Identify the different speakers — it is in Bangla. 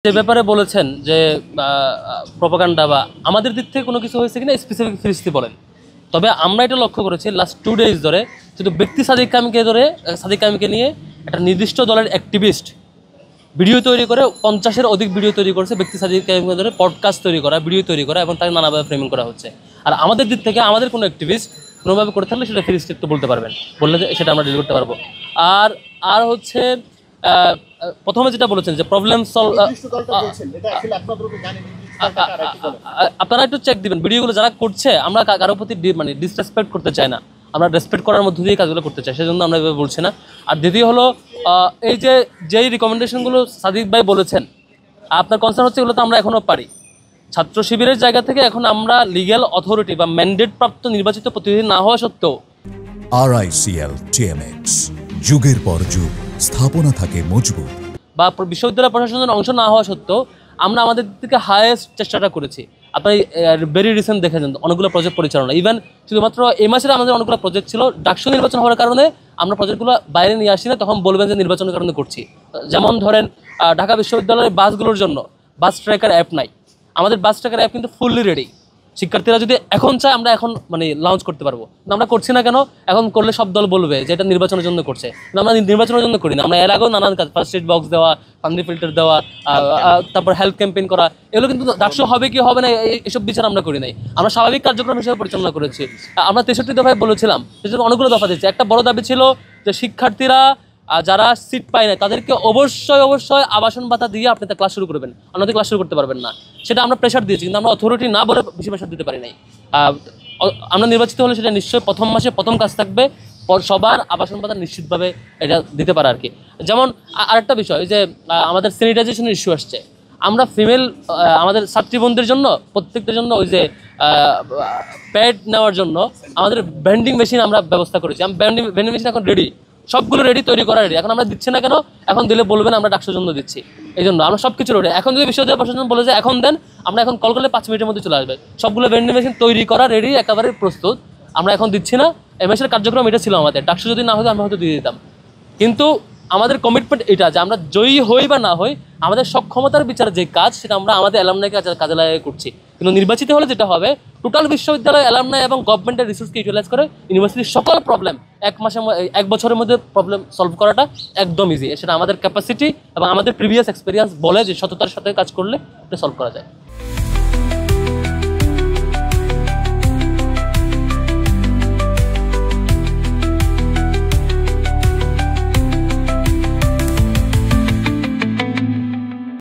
Speaker 1: যে ব্যাপারে বলেছেন যে প্রপাগান্ডা বা আমাদের দিক থেকে কোনো কিছু হয়েছে কিনা স্পেসিফিক ফিরিস্তি বলেন। তবে আমরা এটা লক্ষ্য করেছি লাস্ট 2 ডেজ ধরে শুধু ব্যক্তি সাদিক কামিকে নিয়ে একটা নির্দিষ্ট দলের অ্যাক্টিভিস্ট ভিডিও তৈরি করে 50-এর অধিক ভিডিও তৈরি করেছে। ব্যক্তি সাদিক কামিকে ধরে পডকাস্ট তৈরি করা, ভিডিও তৈরি করা এবং তাকে নানাভাবে ফ্রেমিং করা হচ্ছে। আর আমাদের দিক থেকে আমাদের কোনো অ্যাক্টিভিস্ট কোনোভাবে করে থাকলে সেটা ফিরিস্তি একটু বলতে পারবেন, বললে সেটা আমরা ডিল করতে পারবো। আর হচ্ছে প্রথমে যেটা বলেছেন যে প্রবলেম সলভ, আপনারা একটু চেক দিবেন ভিডিওগুলো যারা করছে। আমরা কারোর প্রতি মানে ডিসরেসপেক্ট করতে চাই না, আমরা রেসপেক্ট করার মধ্যে দিয়ে কাজগুলো করতে চাই, সেজন্য আমরা এভাবে বলছি না। আর দ্বিতীয় হলো এই যেই রিকমেন্ডেশনগুলো সাদিক ভাই বলেছেন, আপনার কনসার্ন হচ্ছে এগুলো তো আমরা এখনও পারি। ছাত্র শিবিরের জায়গা থেকে এখন আমরা লিগ্যাল অথরিটি বা ম্যান্ডেট প্রাপ্ত নির্বাচিত প্রতিনিধি না হওয়া সত্ত্বেও
Speaker 2: RICL TMX যুগের পর যুগ স্থাপনা থাকে মজবুত,
Speaker 1: বা বিশ্ববিদ্যালয় প্রশাসনের অংশ না হওয়া সত্ত্বেও আমরা আমাদের থেকে হায়েস্ট চেষ্টাটা করেছি। আপনি ভেরি রিসেন্ট দেখেছেন অনেকগুলো প্রজেক্ট পরিচালনা, ইভেন শুধুমাত্র এই মাসের আমাদের অনেকগুলো প্রজেক্ট ছিল ডাকসু নির্বাচন হওয়ার কারণে আমরা প্রজেক্টগুলো বাইরে নিয়ে আসি না, তখন বলবেন যে নির্বাচনের কারণে করছি। যেমন ধরেন ঢাকা বিশ্ববিদ্যালয়ের বাসগুলোর জন্য বাস ট্র্যাকার অ্যাপ নাই, আমাদের বাস ট্র্যাকার অ্যাপ কিন্তু ফুললি রেডি। শিক্ষার্থীরা যদি এখন চায় আমরা এখন মানে লঞ্চ করতে পারবো, আমরা করছি না কেন? এখন করলে সব দল বলবে যে এটা নির্বাচনের জন্য করছে, কিন্তু আমরা নির্বাচনের জন্য করি না। আমরা এর আগেও নানান কাজ, ফার্স্ট এড বক্স দেওয়া, পানি ফিল্টার দেওয়া, তারপর হেলথ ক্যাম্পেইন করা, এগুলো কিন্তু ডাকসু হবে কি হবে না এসব বিচার আমরা করি নাই, আমরা স্বাভাবিক কার্যক্রম হিসেবে পরিচালনা করেছি। আমরা 63 দফায় বলেছিলাম, সেজন্য অনেকগুলো দফা দিচ্ছি। একটা বড় দাবি ছিল যে শিক্ষার্থীরা যারা সিট পায় না তাদেরকে অবশ্যই আবাসন ভাতা দিয়ে আপনি তা ক্লাস শুরু করবেন, অন্যদের ক্লাস শুরু করতে পারবেন না। সেটা আমরা প্রেশার দিয়েছি, কিন্তু আমরা অথরিটি না বলে বেশি প্রেশার দিতে পারি নাই। আমরা নির্বাচিত হলে সেটা নিশ্চয়ই প্রথম মাসে প্রথম কাজ থাকবে সবার আবাসন ভাতা নিশ্চিতভাবে এটা দিতে পারে আর কি। যেমন আরেকটা বিষয় যে আমাদের স্যানিটাইজেশনের ইস্যু আসছে, আমরা ফিমেল আমাদের ছাত্রীবন্ধুদের জন্য প্রত্যেকটার জন্য ওই যে প্যাড নেওয়ার জন্য আমাদের ভেন্ডিং মেশিন আমরা ব্যবস্থা করেছি। ভেন্ডিং মেশিন এখন রেডি, সবগুলো রেডি, তৈরি করা রেডি। এখন আমরা দিচ্ছি না কেন? এখন দিলে বলবেন আমরা ডাকসুর জন্য দিচ্ছি, এই জন্য আমরা সব কিছু রেডি। এখন যদি বিশ্ববিদ্যালয় প্রশাসন বলে যে এখন দেন, আমরা এখন কল করলে 5 মিনিটের মধ্যে চলে আসবে। সবগুলো ভেন্ডিং মেশিন তৈরি করা রেডি, একেবারে প্রস্তুত। আমরা এখন দিচ্ছি না, এই মাসের কার্যক্রম এটা ছিল আমাদের। ডাকসু যদি না হতো আমরা হয়তো দিয়ে দিতাম, কিন্তু আমাদের কমিটমেন্ট এটা যে আমরা জয়ী হই বা না হই, আমাদের সক্ষমতার বিচার যে কাজ সেটা আমরা আমাদের অ্যালামনাইকে কাজে লাগিয়ে করছি। কিন্তু নির্বাচিত হলে যেটা হবে, টোটাল বিশ্ববিদ্যালয় অ্যালামনাই এবং গভর্নমেন্টের রিসোর্সকে ইউটিলাইজ করে ইউনিভার্সিটির সকল প্রবলেম এক বছরের মধ্যে প্রবলেম সলভ করাটা একদম ইজি। সেটা আমাদের ক্যাপাসিটি এবং আমাদের প্রিভিয়াস এক্সপিরিয়েন্স বলে যে সততার সাথে কাজ করলে এটা সলভ করা যায়।